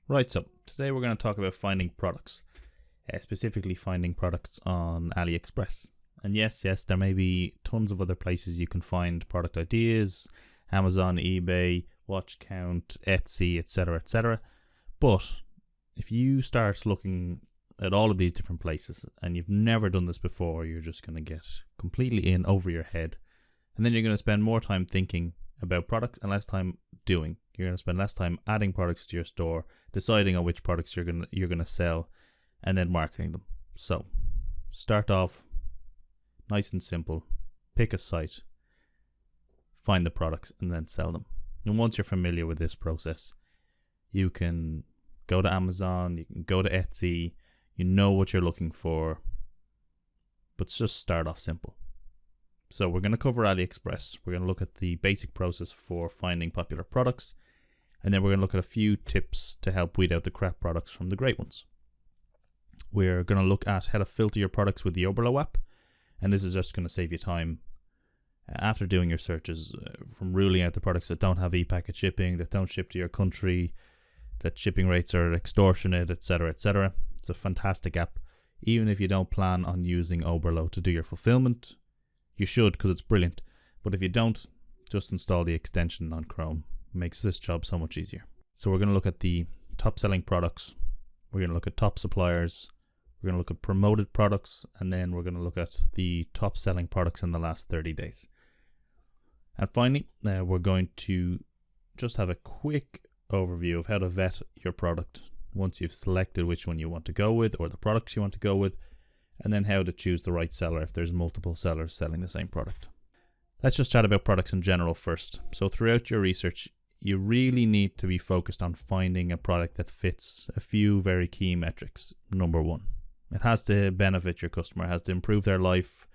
Right, so today we're going to talk about finding products, specifically finding products on AliExpress. And yes, there may be tons of other places you can find product ideas, Amazon, eBay, Watch Count, Etsy, etc., etc. But if you start looking at all of these different places and you've never done this before, you're just going to get completely in over your head. And then you're going to spend more time thinking about products and less time doing. You're going to spend less time adding products to your store, deciding on which products you're going to sell, and then marketing them. So start off nice and simple. Pick a site, find the products, and then sell them. And once you're familiar with this process, you can go to Amazon, you can go to Etsy, you know what you're looking for, but just start off simple. So we're going to cover AliExpress. We're going to look at the basic process for finding popular products, and then we're going to look at a few tips to help weed out the crap products from the great ones. We're going to look at how to filter your products with the OverLo app, and this is just going to save you time after doing your searches from ruling out the products that don't have e-packet shipping, that don't ship to your country, that shipping rates are extortionate, etc., etc. It's a fantastic app. Even if you don't plan on using OverLo to do your fulfillment, you should, because it's brilliant. But if you don't, just install the extension on Chrome. It makes this job so much easier. So we're going to look at the top selling products. We're going to look at top suppliers. We're going to look at promoted products. And then we're going to look at the top selling products in the last 30 days. And finally, we're going to just have a quick overview of how to vet your product once you've selected which one you want to go with or the products you want to go with, and then how to choose the right seller if there's multiple sellers selling the same product. Let's just chat about products in general first. So throughout your research, you really need to be focused on finding a product that fits a few very key metrics. Number one, it has to benefit your customer, it has to improve their life,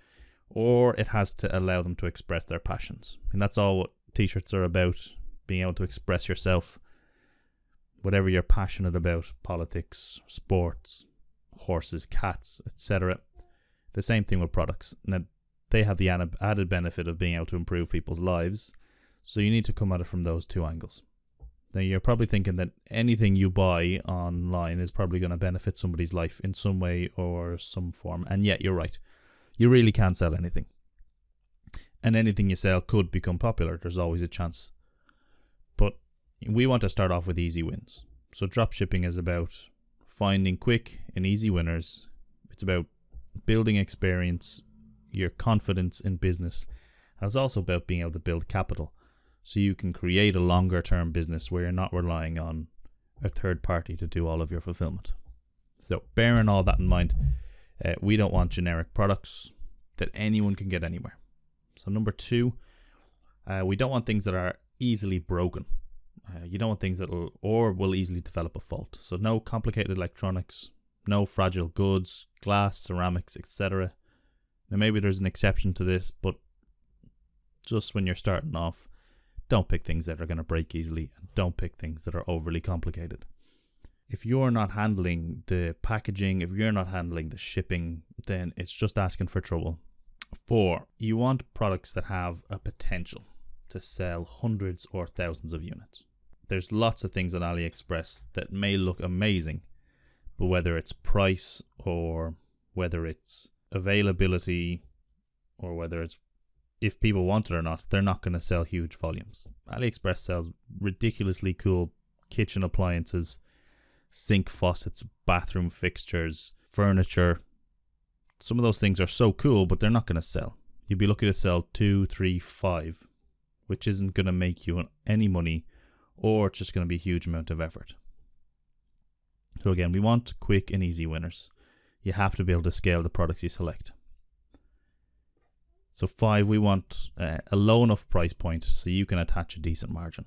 or it has to allow them to express their passions. And that's all what t-shirts are about, being able to express yourself. Whatever you're passionate about, politics, sports, horses, cats, etc. The same thing with products. Now, they have the added benefit of being able to improve people's lives, so you need to come at it from those two angles. Now, you're probably thinking that anything you buy online is probably going to benefit somebody's life in some way or some form, and yet you're right. You really can't sell anything. And anything you sell could become popular. There's always a chance. But we want to start off with easy wins. So dropshipping is about finding quick and easy winners. It's about building experience, your confidence in business. And it's also about being able to build capital so you can create a longer term business where you're not relying on a third party to do all of your fulfillment. So bearing all that in mind, we don't want generic products that anyone can get anywhere. So number two, we don't want things that are easily broken. You don't want things that will easily develop a fault. So no complicated electronics, no fragile goods, glass, ceramics, etc. Now maybe there's an exception to this, but just when you're starting off, don't pick things that are going to break easily, and don't pick things that are overly complicated. If you're not handling the packaging, if you're not handling the shipping, then it's just asking for trouble. 4, you want products that have a potential to sell hundreds or thousands of units. There's lots of things on AliExpress that may look amazing, but whether it's price or whether it's availability or whether it's if people want it or not, they're not going to sell huge volumes. AliExpress sells ridiculously cool kitchen appliances, sink faucets, bathroom fixtures, furniture. Some of those things are so cool, but they're not going to sell. You'd be lucky to sell 2, 3, 5, which isn't going to make you any money, or it's just going to be a huge amount of effort. So again, we want quick and easy winners. You have to be able to scale the products you select. So 5, we want a low enough price point so you can attach a decent margin.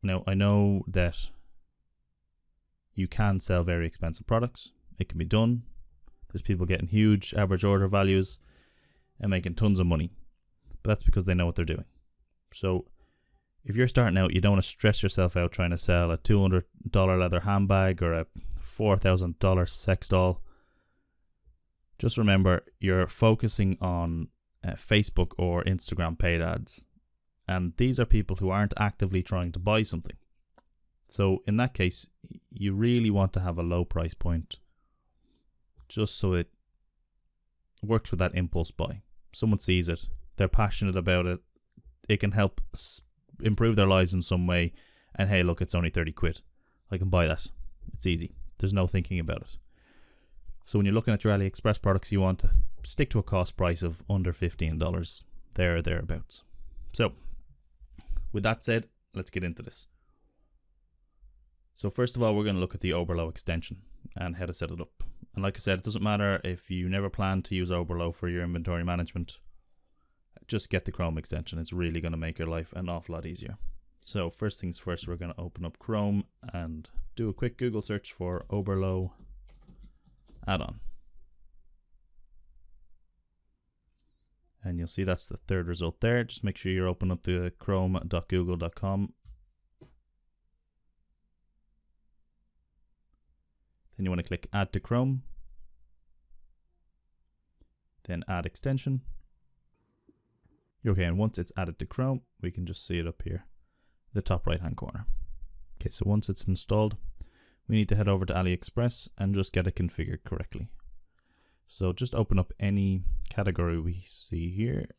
Now, I know that you can sell very expensive products. It can be done. There's people getting huge average order values and making tons of money. But that's because they know what they're doing. So if you're starting out, you don't want to stress yourself out trying to sell a $200 leather handbag or a $4,000 sex doll. Just remember, you're focusing on Facebook or Instagram paid ads. And these are people who aren't actively trying to buy something. So in that case, you really want to have a low price point just so it works with that impulse buy. Someone sees it, they're passionate about it, it can help improve their lives in some way, and hey, look, it's only 30 quid. I can buy that. It's easy. There's no thinking about it. So when you're looking at your AliExpress products, you want to stick to a cost price of under $15, there or thereabouts. So with that said, let's get into this. So first of all, we're going to look at the OverLo extension and how to set it up. And like I said, it doesn't matter if you never plan to use OverLo for your inventory management. Just get the Chrome extension. It's really going to make your life an awful lot easier. So first things first, we're going to open up Chrome and do a quick Google search for OverLo add-on. And you'll see that's the third result there. Just make sure you open up the chrome.google.com. Then you want to click Add to Chrome. Then Add Extension. Okay, and once it's added to Chrome, we can just see it up here, the top right hand corner. Okay, so once it's installed, we need to head over to AliExpress and just get it configured correctly. So just open up any category we see here.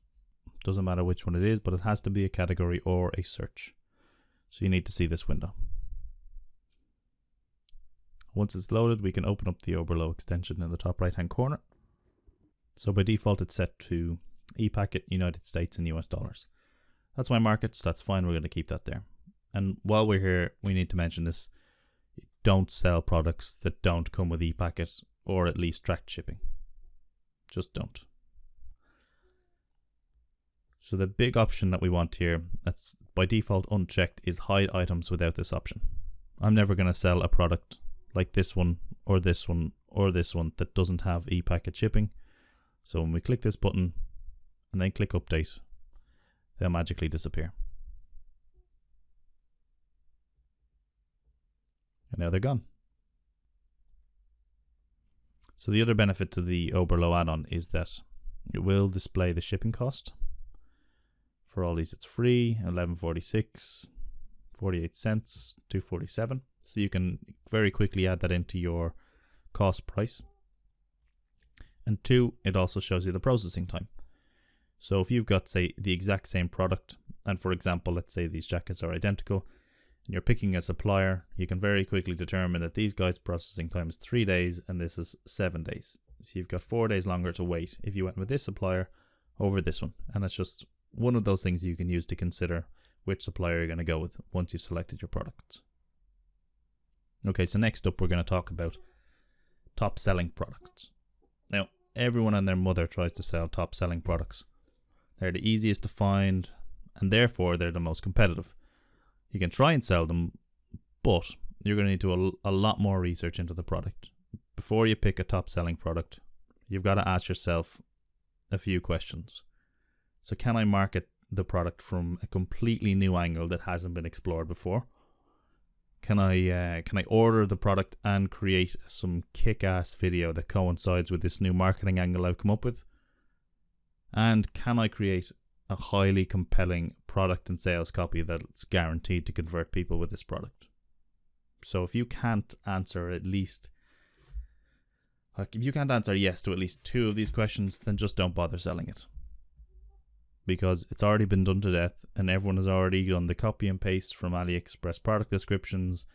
Doesn't matter which one it is, but it has to be a category or a search. So you need to see this window. Once it's loaded, we can open up the OverLo extension in the top right hand corner. So by default, it's set to ePacket, United States and US dollars. That's my markets, that's fine, we're going to keep that there. And while we're here, we need to mention this. Don't sell products that don't come with ePacket or at least tracked shipping. Just don't. So the big option that we want here, that's by default unchecked, is hide items without this option. I'm never going to sell a product like this one or this one or this one that doesn't have ePacket shipping. So when we click this button and then click update, they'll magically disappear. And now they're gone. So the other benefit to the OverLo add-on is that it will display the shipping cost. For all these, it's free, $11.46, 48 cents, $2.47. So you can very quickly add that into your cost price. And two, it also shows you the processing time. So if you've got, say, the exact same product, and for example, let's say these jackets are identical, and you're picking a supplier, you can very quickly determine that these guys' processing time is 3 days and this is 7 days. So you've got 4 days longer to wait if you went with this supplier over this one. And it's just one of those things you can use to consider which supplier you're going to go with once you've selected your products. Okay, so next up we're going to talk about top selling products. Now, everyone and their mother tries to sell top selling products. They're the easiest to find and therefore they're the most competitive. You can try and sell them, but you're going to need to do a lot more research into the product. Before you pick a top selling product, you've got to ask yourself a few questions. So can I market the product from a completely new angle that hasn't been explored before? Can I order the product and create some kick-ass video that coincides with this new marketing angle I've come up with? And can I create a highly compelling product and sales copy that's guaranteed to convert people with this product? So if you can't answer if you can't answer yes to at least two of these questions, then just don't bother selling it. Because it's already been done to death and everyone has already done the copy and paste from AliExpress product descriptions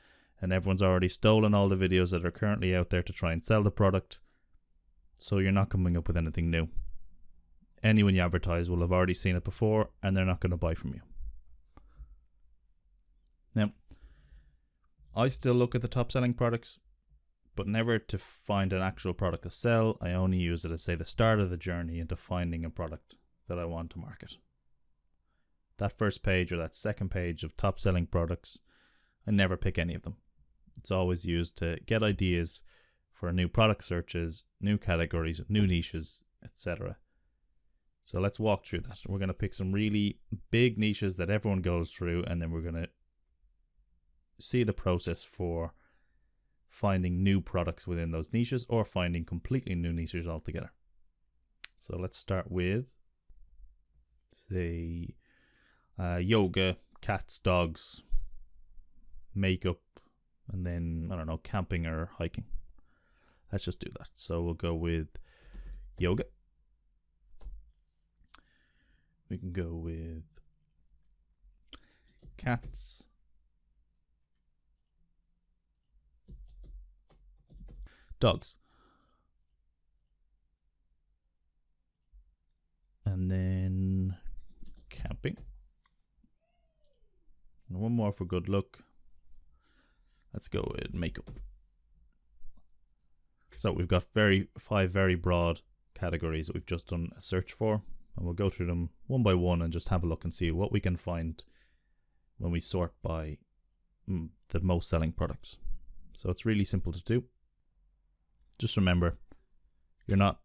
and everyone's already stolen all the videos that are currently out there to try and sell the product. So you're not coming up with anything new. Anyone you advertise will have already seen it before and they're not going to buy from you. Now, I still look at the top selling products, but never to find an actual product to sell. I only use it as, say, the start of the journey into finding a product that I want to market. That first page or that second page of top selling products, I never pick any of them. It's always used to get ideas for new product searches, new categories, new niches, etc. So let's walk through that. We're going to pick some really big niches that everyone goes through, and then we're going to see the process for finding new products within those niches or finding completely new niches altogether. So let's start with, say, yoga, cats, dogs, makeup, and then, I don't know, camping or hiking. Let's just do that. So we'll go with yoga. We can go with cats. Dogs. And then camping. And one more for good luck. Let's go with makeup. So we've got 5 very broad categories that we've just done a search for, and we'll go through them one by one and just have a look and see what we can find when we sort by the most selling products. So it's really simple to do. Just remember, you're not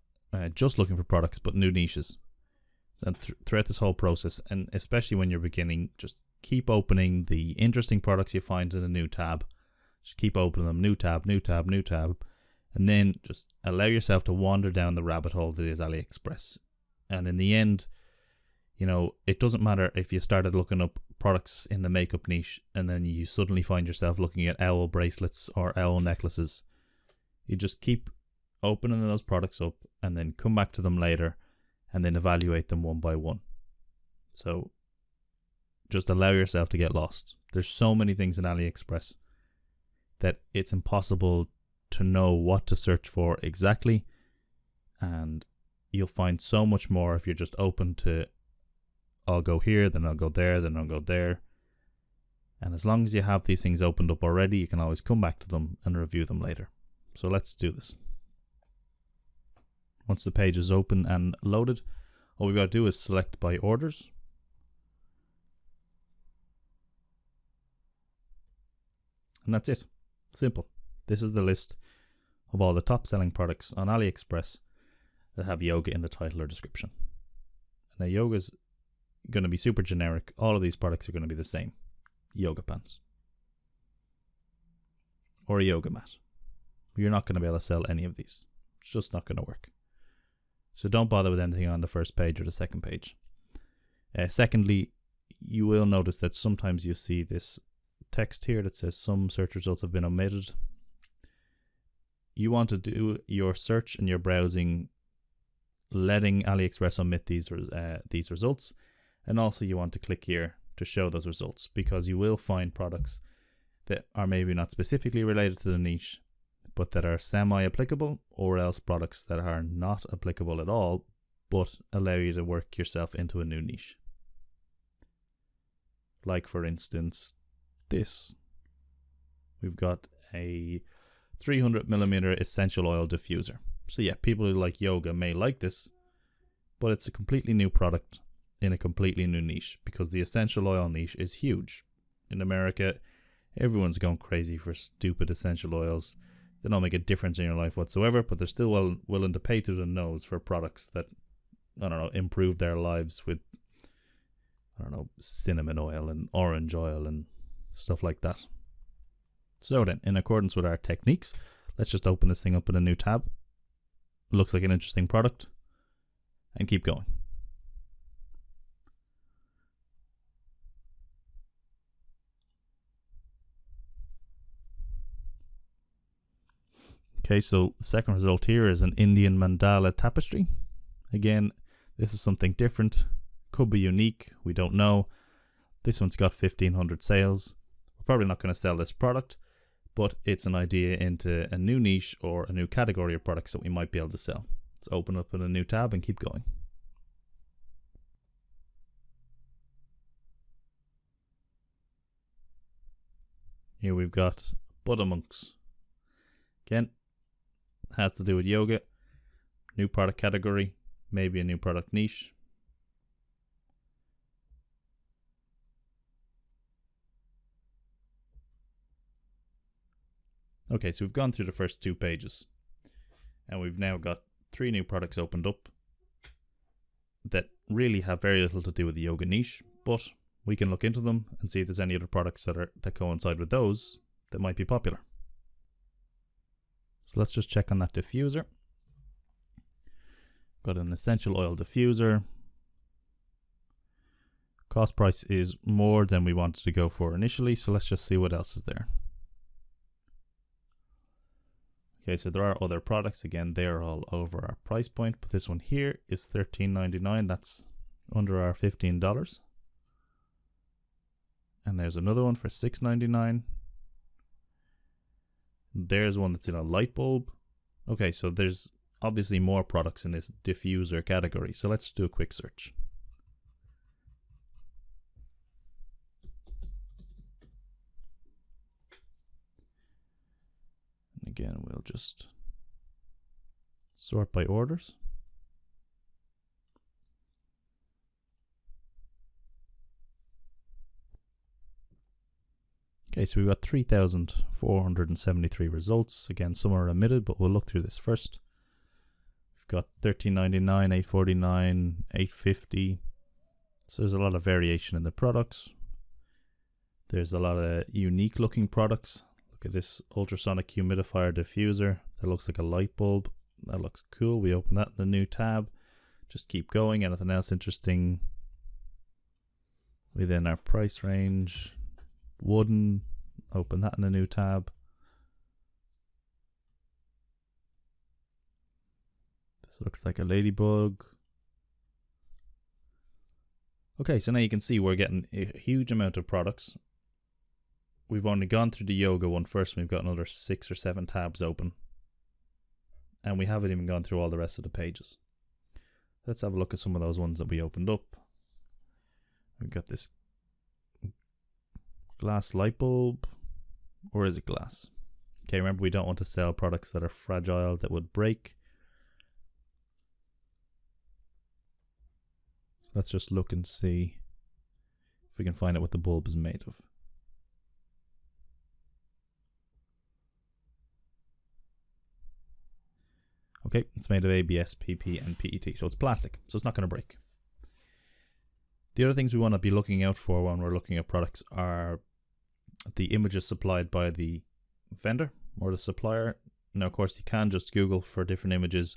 just looking for products, but new niches. And throughout this whole process, and especially when you're beginning, just keep opening the interesting products you find in a new tab. Just keep opening them, new tab, new tab, new tab. And then just allow yourself to wander down the rabbit hole that is AliExpress. And in the end, you know, it doesn't matter if you started looking up products in the makeup niche and then you suddenly find yourself looking at owl bracelets or owl necklaces. You just keep opening those products up and then come back to them later and then evaluate them one by one. So just allow yourself to get lost. There's so many things in AliExpress that it's impossible to know what to search for exactly, and you'll find so much more if you're just open to, I'll go here, then I'll go there, then I'll go there. And as long as you have these things opened up already, you can always come back to them and review them later. So let's do this. Once the page is open and loaded, all we've got to do is select by orders. And that's it. Simple. This is the list of all the top selling products on AliExpress that have yoga in the title or description. Now, yoga is going to be super generic. All of these products are going to be the same. Yoga pants. Or a yoga mat. You're not going to be able to sell any of these. It's just not going to work. So don't bother with anything on the first page or the second page. Secondly, you will notice that sometimes you see this text here that says some search results have been omitted. You want to do your search and your browsing letting AliExpress omit these results, and also you want to click here to show those results, because you will find products that are maybe not specifically related to the niche but that are semi-applicable, or else products that are not applicable at all but allow you to work yourself into a new niche. Like, for instance, this. We've got a 300mm essential oil diffuser. So yeah, people who like yoga may like this, but it's a completely new product in a completely new niche, because the essential oil niche is huge. In America, everyone's going crazy for stupid essential oils. They don't make a difference in your life whatsoever, but they're still willing to pay through the nose for products that, I don't know, improve their lives with, I don't know, cinnamon oil and orange oil and stuff like that. So then, in accordance with our techniques, let's just open this thing up in a new tab. Looks like an interesting product, and keep going. Okay, so the second result here is an Indian mandala tapestry. Again, this is something different. Could be unique, we don't know. This one's got 1,500 sales. We're probably not going to sell this product, but it's an idea into a new niche or a new category of products that we might be able to sell. Let's open up in a new tab and keep going. Here we've got Buddha monks. Again, has to do with yoga. New product category, maybe a new product niche. Okay, so we've gone through the first 2 pages, and we've now got 3 new products opened up that really have very little to do with the yoga niche, but we can look into them and see if there's any other products that coincide with those that might be popular. So let's just check on that diffuser. Got an essential oil diffuser. Cost price is more than we wanted to go for initially, so let's just see what else is there. Okay, so there are other products. Again, they're all over our price point, but this one here is $13.99. That's under our $15. And there's another one for $6.99. There's one that's in a light bulb. Okay, so there's obviously more products in this diffuser category. So let's do a quick search. And again, we'll just sort by orders. Okay, so we've got 3,473 results. Again, some are omitted, but we'll look through this first. We've got $13.99, $8.49, $8.50. So there's a lot of variation in the products. There's a lot of unique looking products. Look at this ultrasonic humidifier diffuser. That looks like a light bulb. That looks cool. We open that in a new tab. Just keep going. Anything else interesting within our price range? Wooden, open that in a new tab. This looks like a ladybug. Okay, so now you can see we're getting a huge amount of products. We've only gone through the yoga one first, and we've got another 6 or 7 tabs open. And we haven't even gone through all the rest of the pages. Let's have a look at some of those ones that we opened up. We've got this glass light bulb, or is it glass? Okay, remember we don't want to sell products that are fragile, that would break. So let's just look and see if we can find out what the bulb is made of. Okay, it's made of ABS, PP and PET, so it's plastic, so it's not going to break. The other things we want to be looking out for when we're looking at products are the images supplied by the vendor or the supplier. Now, of course, you can just Google for different images,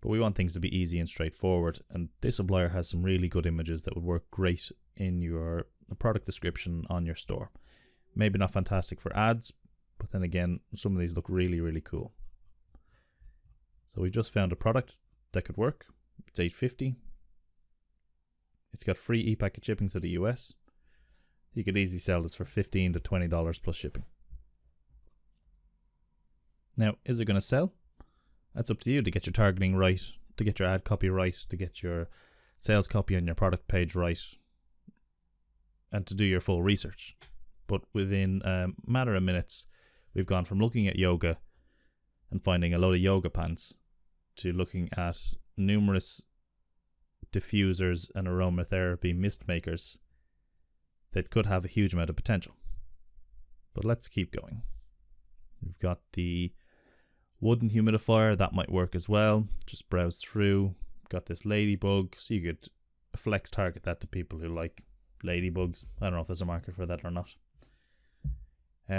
but we want things to be easy and straightforward. And this supplier has some really good images that would work great in your product description on your store. Maybe not fantastic for ads, but then again, some of these look really, really cool. So we just found a product that could work. It's $8.50. It's got free e-packet shipping to the US. You could easily sell this for $15 to $20 plus shipping. Now, is it going to sell? That's up to you to get your targeting right, to get your ad copy right, to get your sales copy on your product page right, and to do your full research. But within a matter of minutes, we've gone from looking at yoga and finding a load of yoga pants to looking at numerous diffusers and aromatherapy mist makers that could have a huge amount of potential. But let's keep going. We've got the wooden humidifier, that might work as well. Just browse through. Got this ladybug, so you could flex target that to people who like ladybugs. I don't know if there's a market for that or not.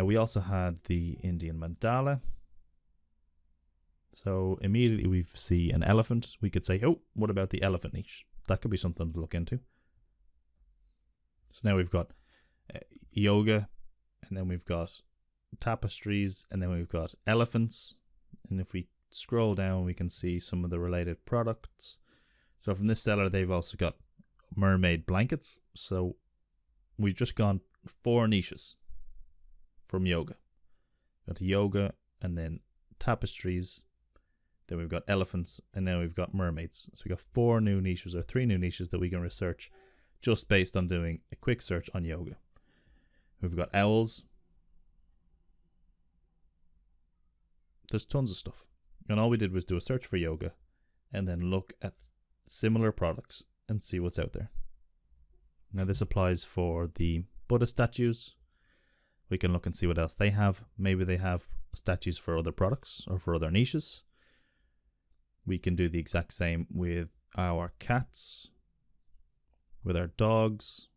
We also had the Indian mandala. So immediately we see an elephant. We could say, oh, what about the elephant niche? That could be something to look into. So now we've got yoga, and then we've got tapestries, and then we've got elephants. And if we scroll down, we can see some of the related products. So from this seller, they've also got mermaid blankets. So we've just gone 4 niches from yoga. We've got yoga, and then tapestries, then we've got elephants, and now we've got mermaids. So we've got 4 new niches, or 3 new niches that we can research just based on doing a quick search on yoga. We've got owls. There's tons of stuff. And all we did was do a search for yoga and then look at similar products and see what's out there. Now this applies for the Buddha statues. We can look and see what else they have. Maybe they have statues for other products or for other niches. We can do the exact same with our cats, with our dogs,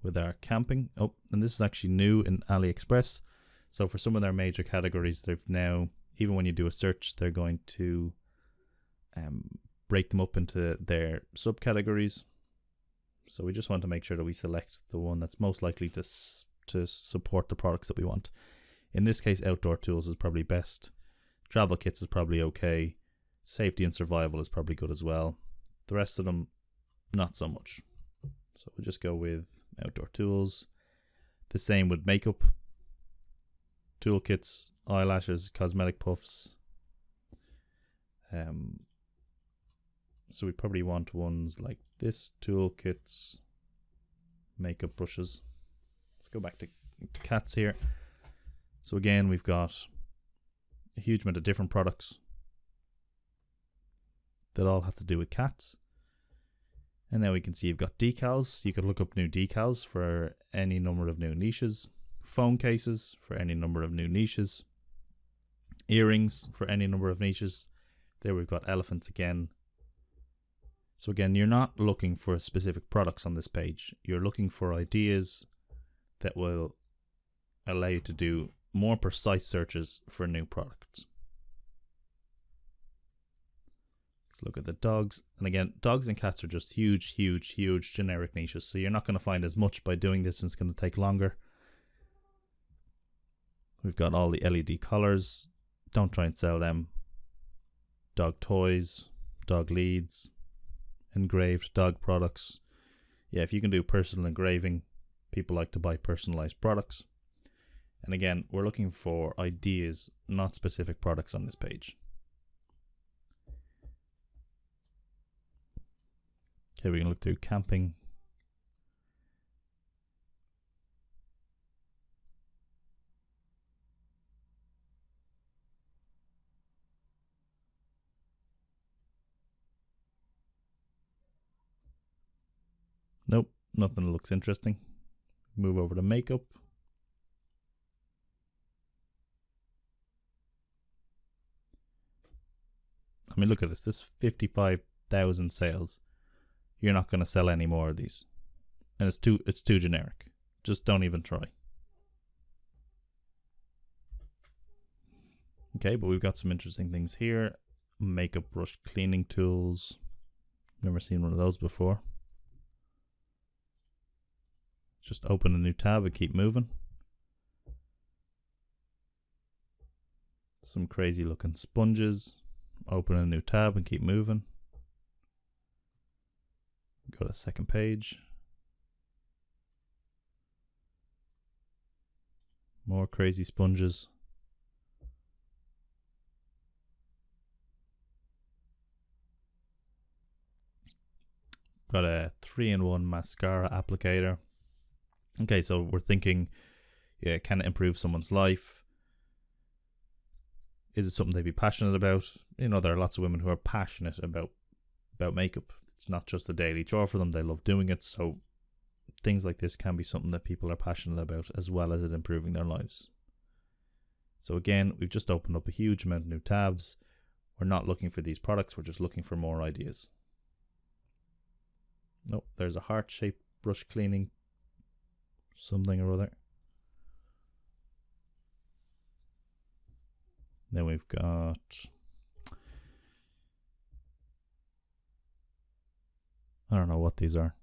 with our camping. Oh, and this is actually new in AliExpress. So for some of their major categories, they've now, even when you do a search, they're going to break them up into their subcategories. So we just want to make sure that we select the one that's most likely to support the products that we want. In this case, outdoor tools is probably best. Travel kits is probably okay. Safety and survival is probably good as well. The rest of them, not so much. So we'll just go with outdoor tools. The same with makeup, toolkits, eyelashes, cosmetic puffs. So we probably want ones like this: toolkits, makeup brushes. Let's go back to cats here. So again, we've got a huge amount of different products that all have to do with cats. And now we can see you've got decals. You could look up new decals for any number of new niches. Phone cases for any number of new niches. Earrings for any number of niches. There we've got elephants again. So again, you're not looking for specific products on this page. You're looking for ideas that will allow you to do more precise searches for new products. Let's look at the dogs. And again, dogs and cats are just huge generic niches. So you're not going to find as much by doing this, and it's going to take longer. We've got all the LED collars. Don't try and sell them. Dog toys, dog leads, engraved dog products. Yeah, if you can do personal engraving, people like to buy personalized products. And again, we're looking for ideas, not specific products on this page. Okay, we can look through camping. Nope, nothing that looks interesting. Move over to makeup. I mean, look at this. This 55,000 sales. You're not going to sell any more of these, and it's too generic. Just don't even try. Okay, but we've got some interesting things here. Makeup brush cleaning tools. Never seen one of those before. Just open a new tab and keep moving. Some crazy looking sponges. Open a new tab and keep moving. Go to the second page. More crazy sponges. Got a 3-in-1 mascara applicator. Okay, so we're thinking, yeah, can it improve someone's life? Is it something they'd be passionate about? You know, there are lots of women who are passionate about makeup. It's not just a daily chore for them. They love doing it. So things like this can be something that people are passionate about, as well as it improving their lives. So again, we've just opened up a huge amount of new tabs. We're not looking for these products. We're just looking for more ideas. Nope, there's a heart-shaped brush cleaning something or other. Then we've got I don't know what these are.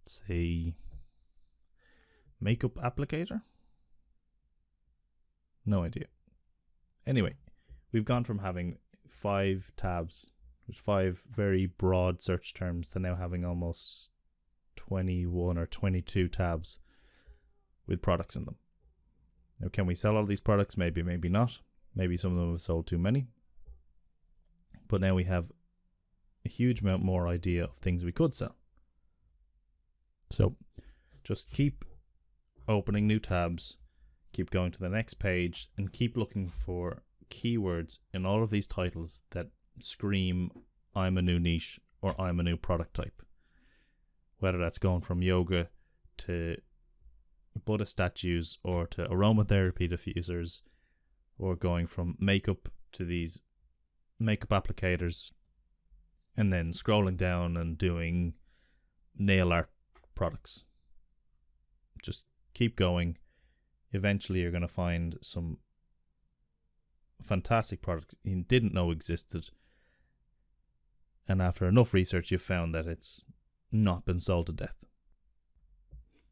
It's a makeup applicator? No idea. Anyway, we've gone from having 5 tabs, with 5 very broad search terms, to now having almost 21 or 22 tabs with products in them. Now, can we sell all these products? Maybe, maybe not. Maybe some of them have sold too many. But now we have a huge amount more idea of things we could sell. So just keep opening new tabs, keep going to the next page, and keep looking for keywords in all of these titles that scream, I'm a new niche, or I'm a new product type. Whether that's going from yoga to Buddha statues, or to aromatherapy diffusers, or going from makeup to these makeup applicators, and then scrolling down and doing nail art products. Just keep going. Eventually you're going to find some fantastic product you didn't know existed, and after enough research you've found that it's not been sold to death.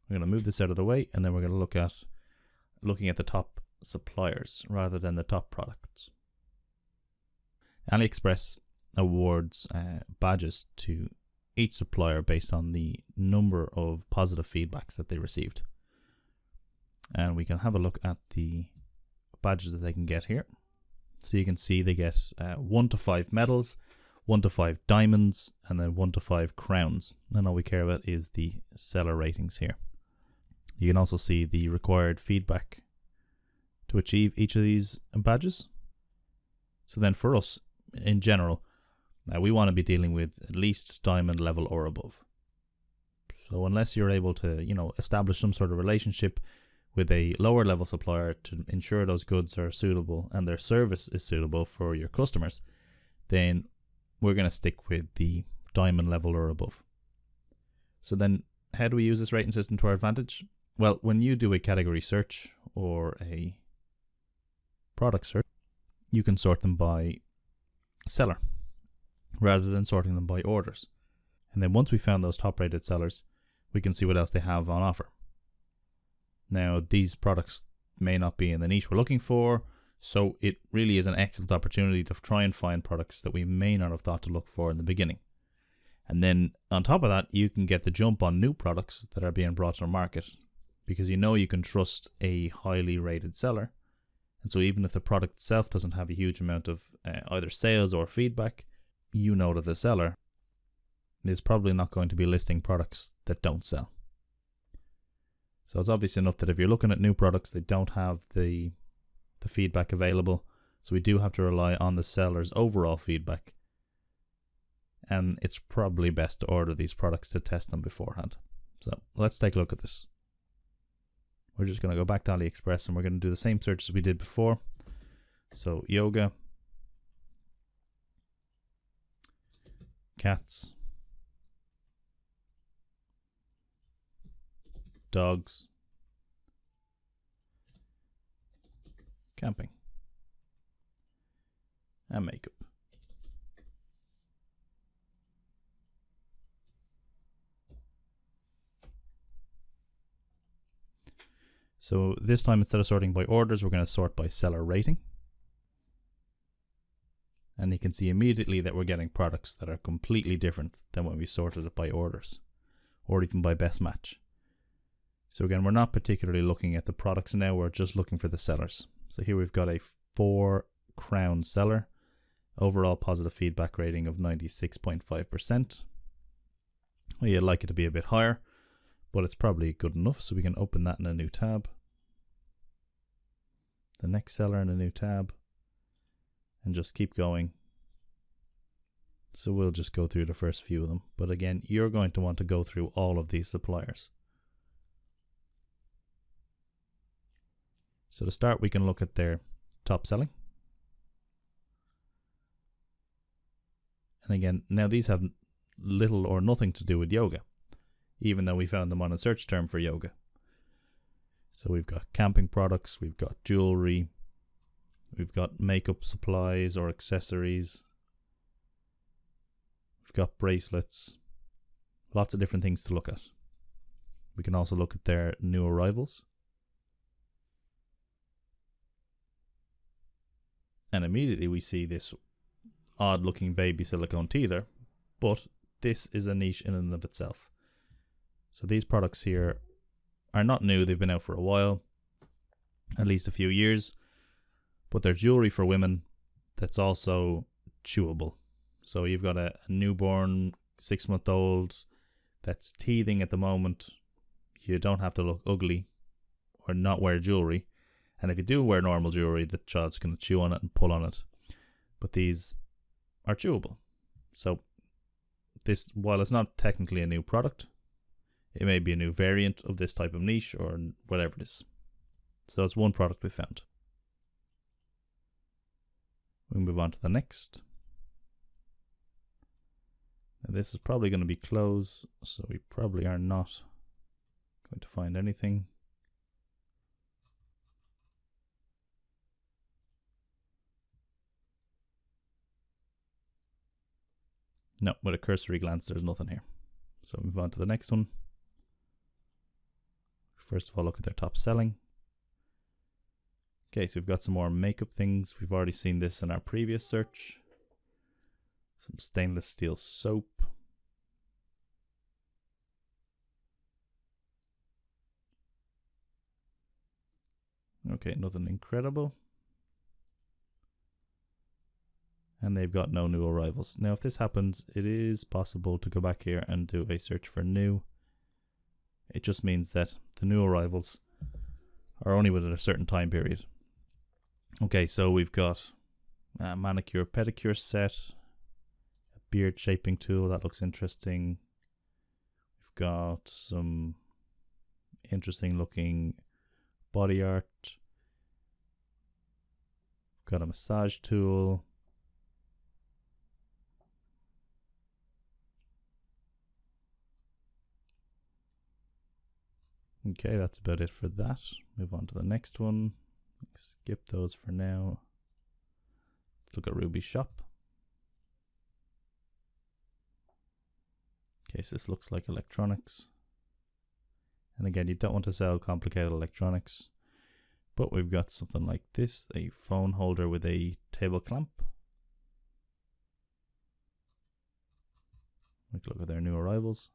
We're going to move this out of the way, and then we're going to look at the top suppliers rather than the top products. AliExpress awards badges to each supplier based on the number of positive feedbacks that they received, and we can have a look at the badges that they can get here. So you can see they get 1 to 5 medals, 1 to 5 diamonds, and then 1 to 5 crowns, and all we care about is the seller ratings here. You can also see the required feedback to achieve each of these badges. So then for us, in general, we want to be dealing with at least diamond level or above. So unless you're able to, establish some sort of relationship with a lower level supplier to ensure those goods are suitable and their service is suitable for your customers, then we're going to stick with the diamond level or above. So then how do we use this rating system to our advantage? Well, when you do a category search or a product search, you can sort them by seller rather than sorting them by orders. And then once we found those top rated sellers, we can see what else they have on offer. Now, these products may not be in the niche we're looking for, so it really is an excellent opportunity to try and find products that we may not have thought to look for in the beginning. And then on top of that, you can get the jump on new products that are being brought to the market, because you can trust a highly rated seller. And so even if the product itself doesn't have a huge amount of either sales or feedback, that the seller is probably not going to be listing products that don't sell. So it's obvious enough that if you're looking at new products, they don't have the feedback available. So we do have to rely on the seller's overall feedback. And it's probably best to order these products to test them beforehand. So let's take a look at this. We're just going to go back to AliExpress and we're going to do the same search as we did before. So yoga, cats, dogs, camping, and makeup. So this time, instead of sorting by orders, we're going to sort by seller rating. And you can see immediately that we're getting products that are completely different than when we sorted it by orders or even by best match. So again, we're not particularly looking at the products now, we're just looking for the sellers. So here we've got a 4 crown seller, overall positive feedback rating of 96.5%. Well, you'd like it to be a bit higher, but it's probably good enough, so we can open that in a new tab. The next seller in a new tab, and just keep going. So we'll just go through the first few of them, but again, you're going to want to go through all of these suppliers. So to start, we can look at their top selling. And again, now these have little or nothing to do with yoga, even though we found them on a search term for yoga. So we've got camping products, we've got jewelry, we've got makeup supplies or accessories, we've got bracelets, lots of different things to look at. We can also look at their new arrivals. And immediately we see this odd looking baby silicone teether, but this is a niche in and of itself. So these products here are not new, they've been out for a while, at least a few years, but they're jewelry for women that's also chewable. So you've got a newborn 6-month-old that's teething at the moment. You don't have to look ugly or not wear jewelry. And if you do wear normal jewelry, the child's going to chew on it and pull on it. But these are chewable. So this, while it's not technically a new product, it may be a new variant of this type of niche or whatever it is. So it's one product we found. We move on to the next. Now this is probably going to be closed, so we probably are not Going to find anything. No, with a cursory glance, there's nothing here. So move on to the next one. First of all, look at their top selling. Okay, so we've got some more makeup things. We've already seen this in our previous search. Some stainless steel soap. Okay, nothing incredible. And they've got no new arrivals. Now, if this happens, it is possible to go back here and do a search for new. It just means that the new arrivals are only within a certain time period. Okay, so we've got a manicure pedicure set, a beard shaping tool, that looks interesting. We've got some interesting looking body art. We've got a massage tool. Okay, that's about it for that. Move on to the next one. Skip those for now. Let's look at Ruby Shop. Okay, so this looks like electronics. And again, you don't want to sell complicated electronics, but we've got something like this, a phone holder with a table clamp. Let's look at their new arrivals.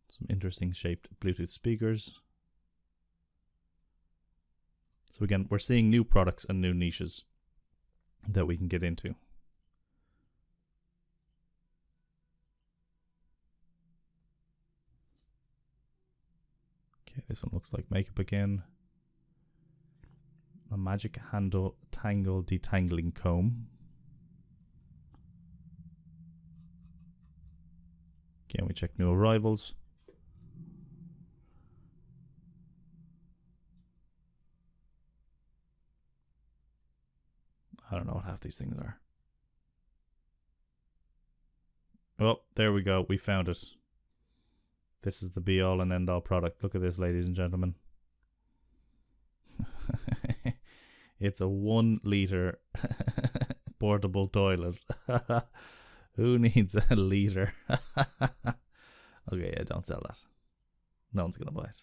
Some interesting shaped Bluetooth speakers. So again, we're seeing new products and new niches that we can get into. Okay, this one looks like makeup again. A magic handle tangle detangling comb. Again, we check new arrivals. I don't know what half these things are. Oh, there we go. We found it. This is the be all and end all product. Look at this, ladies and gentlemen. It's a 1 liter portable toilet. Who needs a liter? Okay, yeah, don't sell that. No one's gonna buy it.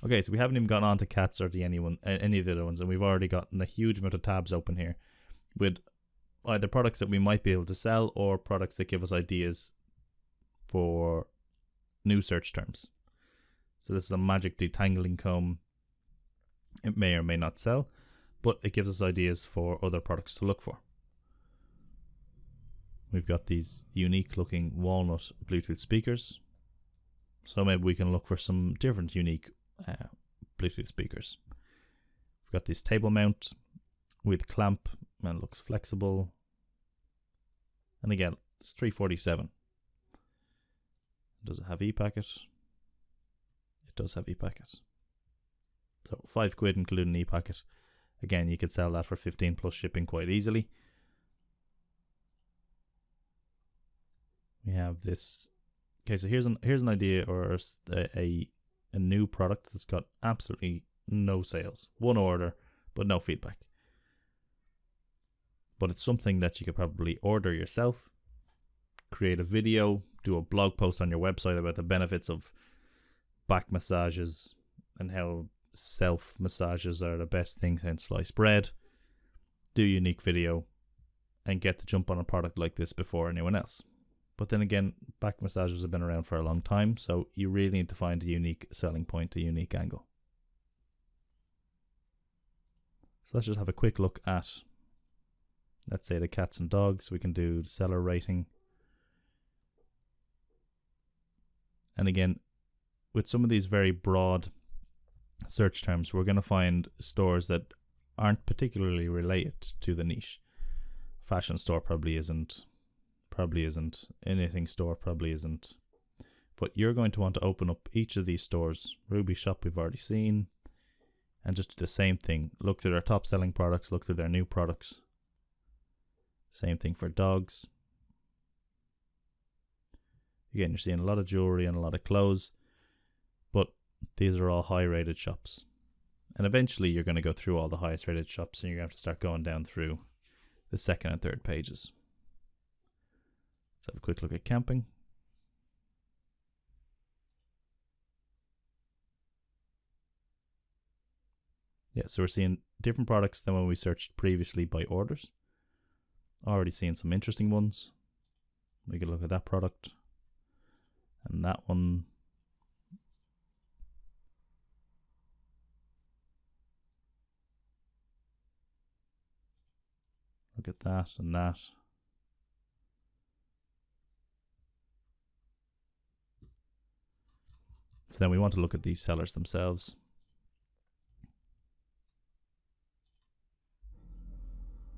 Okay, so we haven't even gone on to cats or any of the other ones, and we've already gotten a huge amount of tabs open here with either products that we might be able to sell or products that give us ideas for new search terms. So this is a magic detangling comb. It may or may not sell, but it gives us ideas for other products to look for. We've got these unique looking walnut Bluetooth speakers. So maybe we can look for some different unique Bluetooth speakers. We've got this table mount with clamp and it looks flexible. And again, it's $347. Does it have e-packet? It does have e-packet. So £5 including e-packet. Again, you could sell that for 15 plus shipping quite easily. We have this. Okay, so here's an idea or a new product that's got absolutely no sales. 1 order, but no feedback. But it's something that you could probably order yourself, create a video, do a blog post on your website about the benefits of back massages and how self massages are the best thing since sliced bread. Do a unique video and get the jump on a product like this before anyone else. But then again, back massages have been around for a long time, so you really need to find a unique selling point, a unique angle. So let's just have a quick look at, let's say, the cats and dogs. We can do seller rating. And again, with some of these very broad search terms, we're going to find stores that aren't particularly related to the niche. Fashion store probably isn't. Anything store probably isn't. But you're going to want to open up each of these stores. Ruby Shop we've already seen. And just do the same thing. Look through their top selling products. Look through their new products. Same thing for dogs. Again, you're seeing a lot of jewelry and a lot of clothes, but these are all high rated shops. And eventually you're going to go through all the highest rated shops and you're going to have to start going down through the second and third pages. Let's have a quick look at camping. Yeah, so we're seeing different products than when we searched previously by orders. Already seeing some interesting ones. We can look at that product and that one. Look at that and that. So then we want to look at these sellers themselves.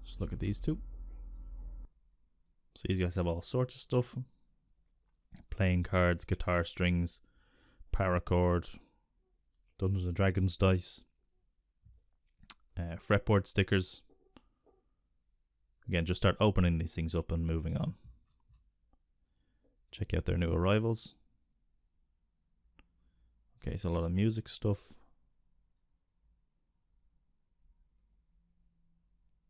Just look at these two. So these guys have all sorts of stuff. Playing cards, guitar strings, paracord, Dungeons and Dragons dice, fretboard stickers. Again, just start opening these things up and moving on. Check out their new arrivals. Okay, so a lot of music stuff.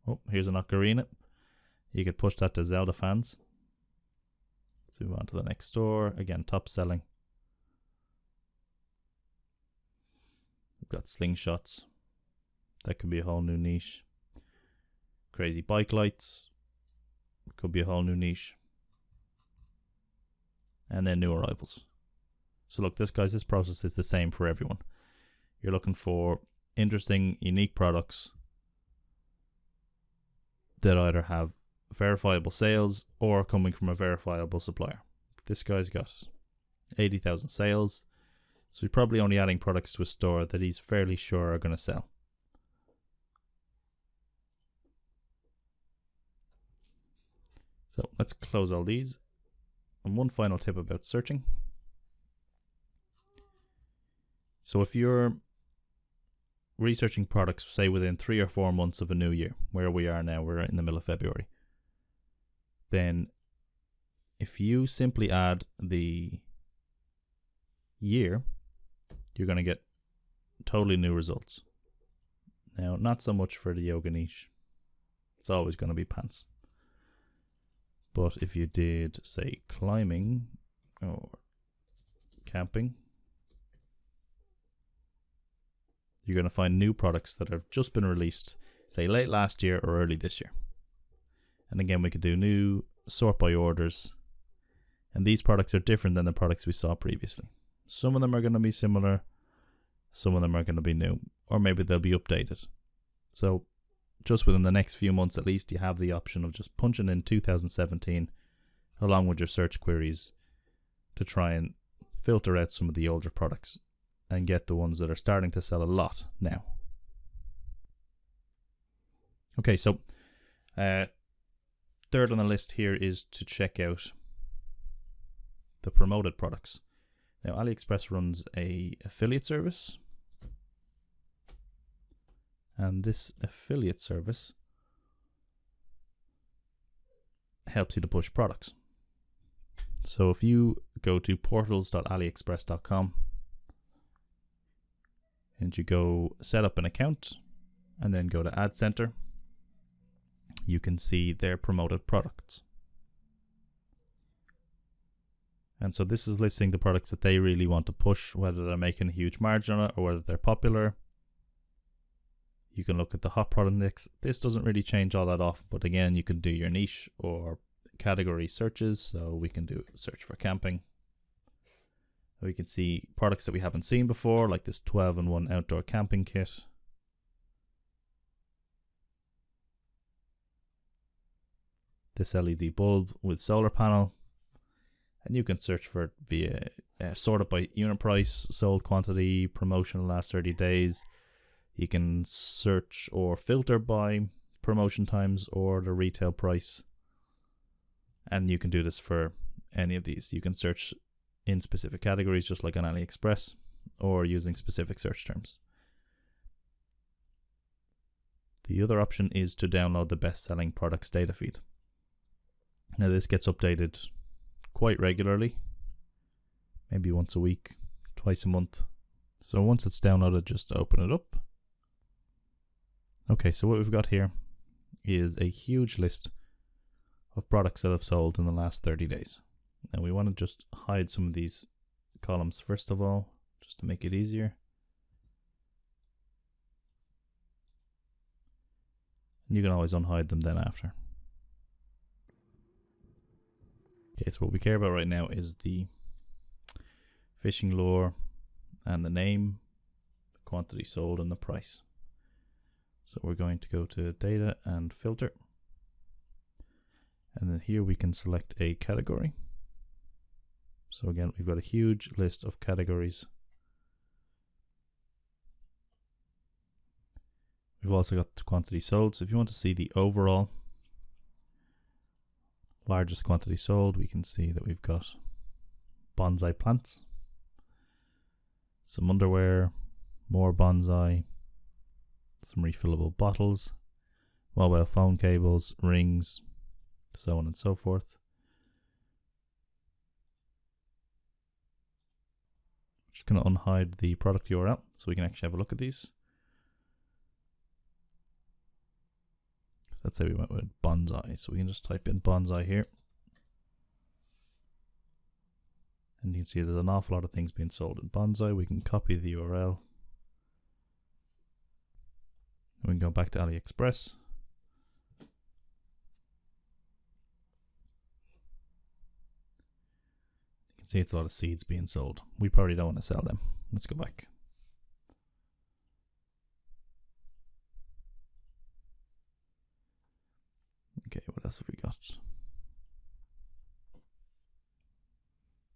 Oh, here's an ocarina. You could push that to Zelda fans. Let's move on to the next store. Again, top selling. We've got slingshots. That could be a whole new niche. Crazy bike lights. Could be a whole new niche. And then new arrivals. So look, this process is the same for everyone. You're looking for interesting, unique products that either have verifiable sales or coming from a verifiable supplier. This guy's got 80,000 sales, so he's probably only adding products to a store that he's fairly sure are going to sell. So let's close all these. And one final tip about searching. So if you're researching products, say within 3 or 4 months of a new year, where we are now, we're in the middle of February, then if you simply add the year, you're going to get totally new results. Now, not so much for the yoga niche. It's always going to be pants. But if you did, say, climbing or camping, you're going to find new products that have just been released, say, late last year or early this year. And again, we could do new, sort by orders. And these products are different than the products we saw previously. Some of them are going to be similar. Some of them are going to be new. Or maybe they'll be updated. So just within the next few months at least, you have the option of just punching in 2017 along with your search queries to try and filter out some of the older products and get the ones that are starting to sell a lot now. Okay, so third on the list here is to check out the promoted products. Now, AliExpress runs a affiliate service, and this affiliate service helps you to push products. So if you go to portals.aliexpress.com and you go set up an account and then go to Ad Center, you can see their promoted products. And so this is listing the products that they really want to push, whether they're making a huge margin on it or whether they're popular. You can look at the hot product index. This doesn't really change all that often, but again, you can do your niche or category searches. So we can do a search for camping. We can see products that we haven't seen before, like this 12-in-1 outdoor camping kit. This LED bulb with solar panel. And you can search for it via sort it by unit price, sold quantity, promotion last 30 days. You can search or filter by promotion times or the retail price. And you can do this for any of these. You can search in specific categories, just like on AliExpress, or using specific search terms. The other option is to download the best-selling products data feed. Now this gets updated quite regularly, maybe once a week, twice a month. So once it's downloaded, just open it up. Okay, so what we've got here is a huge list of products that have sold in the last 30 days. And we want to just hide some of these columns first of all, just to make it easier. You can always unhide them then after. Okay, so what we care about right now is the fishing lure and the name, the quantity sold, and the price. So we're going to go to data and filter. And then here we can select a category. So again, we've got a huge list of categories. We've also got the quantity sold. So if you want to see the overall largest quantity sold, we can see that we've got bonsai plants, some underwear, more bonsai, some refillable bottles, mobile phone cables, rings, so on and so forth. Just going to unhide the product URL so we can actually have a look at these. So let's say we went with bonsai, so we can just type in bonsai here. And you can see there's an awful lot of things being sold in bonsai. We can copy the URL. We can go back to AliExpress. You can see it's a lot of seeds being sold. We probably don't want to sell them. Let's go back. Okay, what else have we got?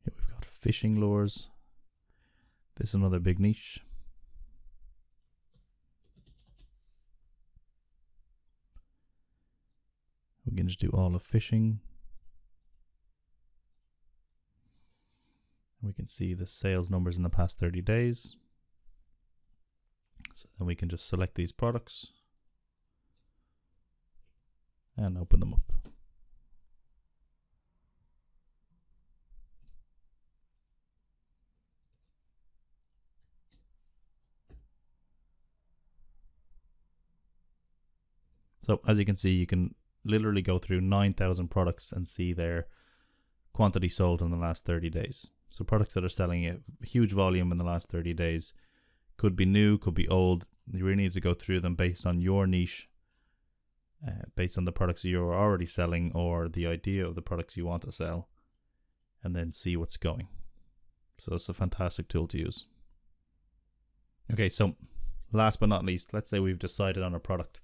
Here we've got fishing lures. This is another big niche. We can just do all of fishing. We can see the sales numbers in the past 30 days. So then we can just select these products and open them up. So as you can see, you can literally go through 9,000 products and see their quantity sold in the last 30 days. So products that are selling a huge volume in the last 30 days could be new, could be old. You really need to go through them based on your niche, based on the products you're already selling or the idea of the products you want to sell, and then see what's going. So it's a fantastic tool to use. Okay, so last but not least, let's say we've decided on a product.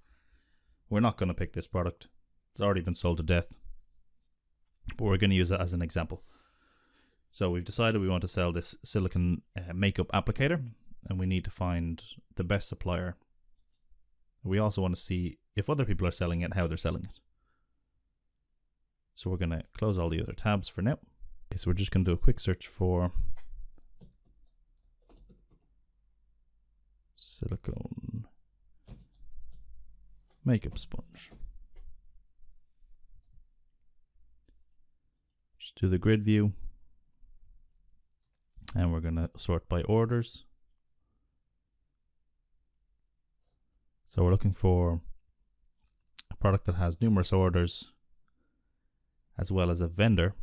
We're not going to pick this product. It's already been sold to death, but we're going to use it as an example. So we've decided we want to sell this silicone makeup applicator, and we need to find the best supplier. We also want to see if other people are selling it and how they're selling it. So we're going to close all the other tabs for now. Okay, so we're just going to do a quick search for silicone makeup sponge. Just do the grid view, and we're going to sort by orders. So we're looking for a product that has numerous orders, as well as a vendor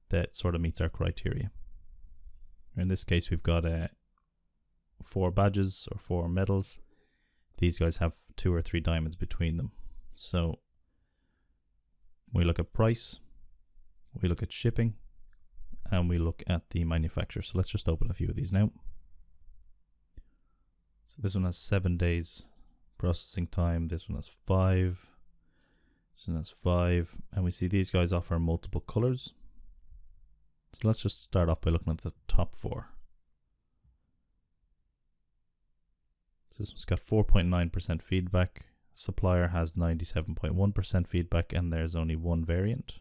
that sort of meets our criteria. In this case, we've got 4 badges or 4 medals. These guys have 2 or 3 diamonds between them. So we look at price, we look at shipping, and we look at the manufacturer. So let's just open a few of these now. So this one has 7 days processing time. This one has 5. This one has 5. And we see these guys offer multiple colors. So let's just start off by looking at the top 4. So this one's got 4.9% feedback. Supplier has 97.1% feedback, and there's only 1 variant.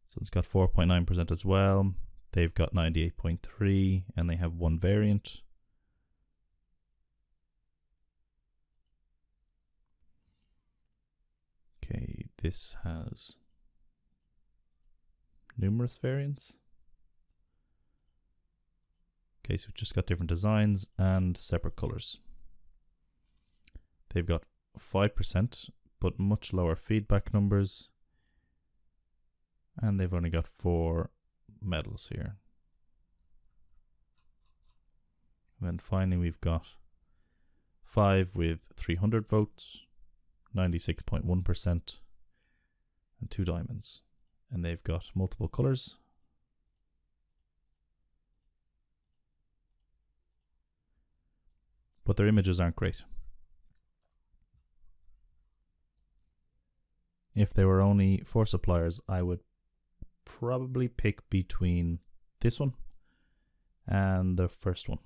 So it's got 4.9% as well. They've got 98.3, and they have 1 variant. Okay, this has numerous variants. Okay, so we've just got different designs and separate colors. They've got 5%, but much lower feedback numbers. And they've only got 4 metals here. And then finally we've got 5 with 300 votes, 96.1%, and 2 diamonds. And they've got multiple colors. But their images aren't great. If there were only 4 suppliers, I would probably pick between this one and the first one.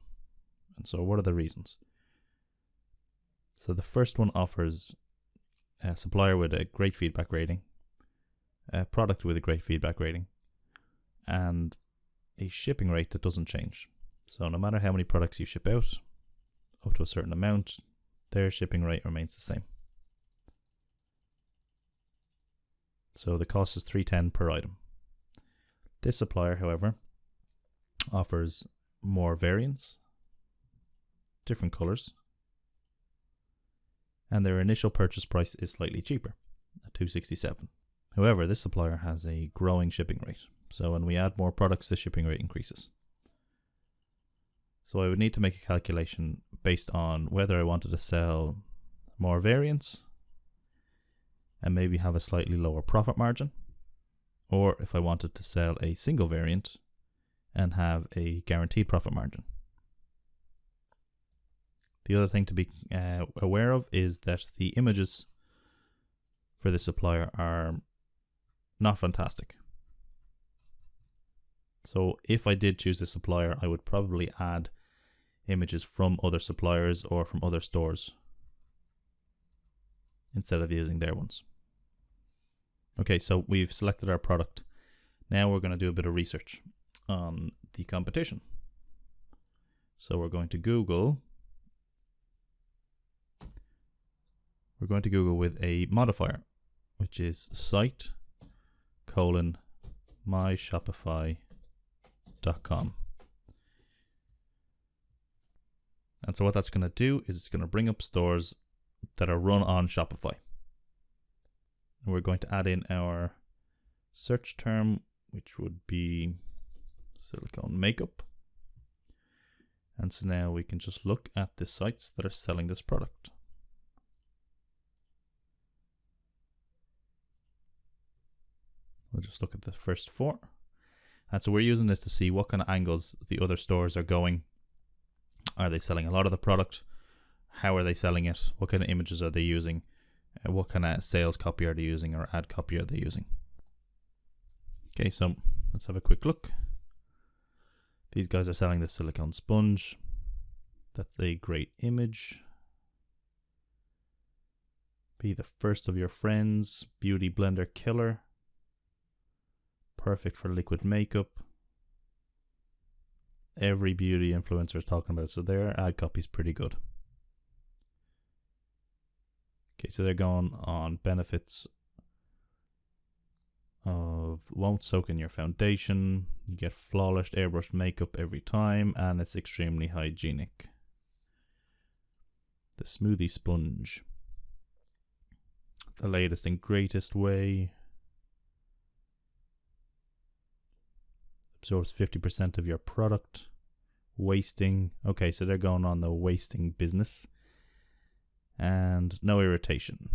And so what are the reasons? So the first one offers a supplier with a great feedback rating, a product with a great feedback rating, and a shipping rate that doesn't change. So no matter how many products you ship out, up to a certain amount, their shipping rate remains the same. So the cost is $3.10 per item. This supplier, however, offers more variants, different colors, and their initial purchase price is slightly cheaper at $2.67. However, this supplier has a growing shipping rate. So when we add more products, the shipping rate increases. So I would need to make a calculation based on whether I wanted to sell more variants and maybe have a slightly lower profit margin, or if I wanted to sell a single variant and have a guaranteed profit margin. The other thing to be aware of is that the images for this supplier are not fantastic. So if I did choose this supplier, I would probably add images from other suppliers or from other stores instead of using their ones. Okay, so we've selected our product. Now we're going to do a bit of research on the competition. So we're going to Google. We're going to Google with a modifier, which is site:/myshopify.com. And so what that's going to do is it's going to bring up stores that are run on Shopify. And we're going to add in our search term, which would be silicone makeup. And so now we can just look at the sites that are selling this product. We'll just look at the first 4. And so we're using this to see what kind of angles the other stores are going. Are they selling a lot of the product? How are they selling it? What kind of images are they using? What kind of sales copy are they using, or ad copy are they using? Okay, so let's have a quick look. These guys are selling the silicone sponge. That's a great image. Be the first of your friends. Beauty blender killer. Perfect for liquid makeup. Every beauty influencer is talking about it, so their ad copy is pretty good. Okay, so they're going on benefits of won't soak in your foundation, you get flawless airbrushed makeup every time, and it's extremely hygienic. The smoothie sponge, the latest and greatest way. Absorbs 50% of your product. Wasting. Okay, so they're going on the wasting business. And no irritation.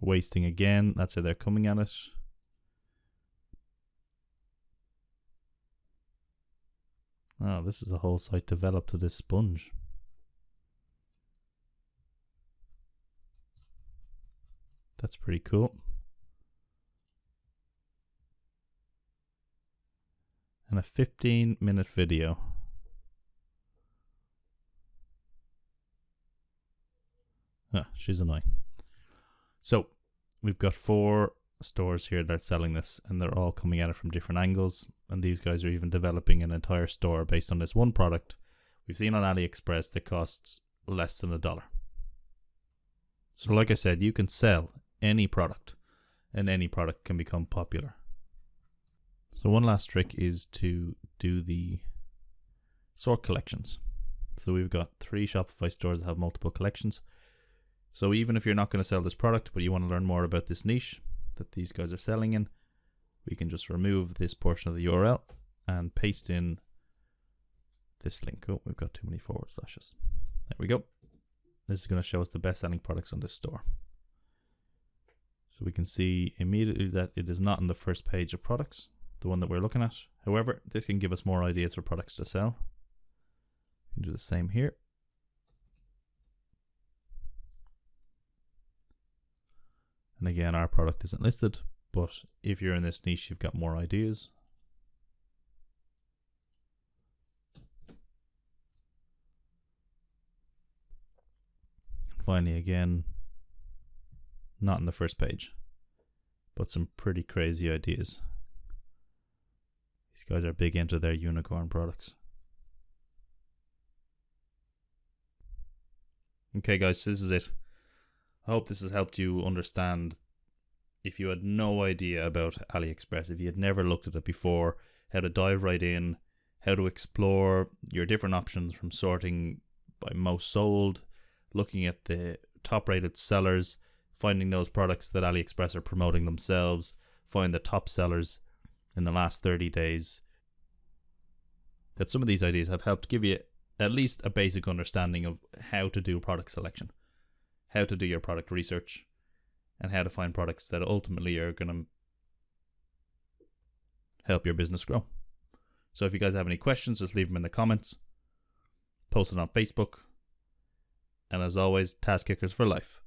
Wasting again. That's how they're coming at it. Oh, this is a whole site developed to this sponge. That's pretty cool. And a 15-minute video. She's annoying. So we've got 4 stores here that are selling this, and they're all coming at it from different angles. And these guys are even developing an entire store based on this one product we've seen on AliExpress that costs less than $1. So like I said, you can sell any product, and any product can become popular. So one last trick is to do the sort collections. So we've got 3 Shopify stores that have multiple collections. So even if you're not going to sell this product, but you want to learn more about this niche that these guys are selling in, we can just remove this portion of the URL and paste in this link. Oh, we've got too many forward slashes. There we go. This is going to show us the best selling products on this store. So we can see immediately that it is not on the first page of products, the one that we're looking at. However, this can give us more ideas for products to sell. We can do the same here. And again, our product isn't listed, but if you're in this niche, you've got more ideas. Finally, again, not on the first page, but some pretty crazy ideas. These guys are big into their unicorn products. Okay guys, so this is it. I hope this has helped you understand, if you had no idea about AliExpress, if you had never looked at it before, how to dive right in, how to explore your different options from sorting by most sold, looking at the top rated sellers, finding those products that AliExpress are promoting themselves, find the top sellers in the last 30 days. That some of these ideas have helped give you at least a basic understanding of how to do product selection, how to do your product research, and how to find products that ultimately are going to help your business grow. So if you guys have any questions, just leave them in the comments, post it on Facebook, and as always, Tasskickers for life.